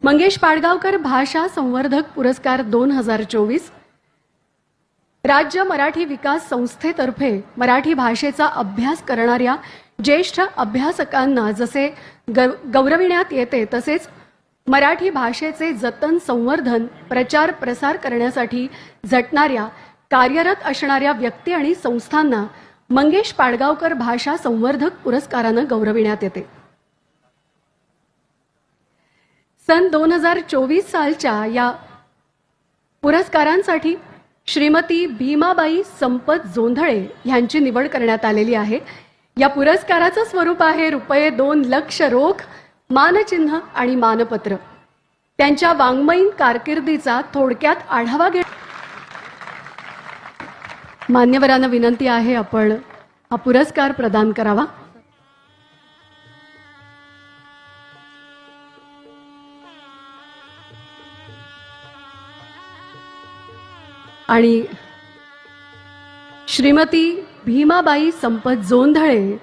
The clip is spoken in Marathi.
मंगेश पाडगावकर भाषा संवर्धक पुरस्कार 2024 राज्य मराठी विकास संस्थेतर्फे मराठी भाषेचा अभ्यास करणाऱ्या ज्येष्ठ अभ्यासकांना जसे गौरविण्यात येते तसेच मराठी भाषेचे जतन संवर्धन प्रचार प्रसार करण्यासाठी झटणाऱ्या कार्यरत असणाऱ्या व्यक्ती आणि संस्थांना मंगेश पाडगावकर भाषा संवर्धक पुरस्काराने गौरविण्यात येते। सन 2024 सालच्या या पुरस्कारांसाठी श्रीमती भीमाबाई संपत जोंधळे यांची निवड करण्यात आलेली आहे। या पुरस्काराचं स्वरूप आहे ₹2 लाख रोख, मानचिन्ह आणि मानपत्र। त्यांच्या वाङ्मयीन कारकिर्दीचा थोडक्यात आढावा घे। मान्यवरांना विनंती आहे आपण हा पुरस्कार प्रदान करावा। आणि श्रीमती भीमाबाई संपत जोंधळे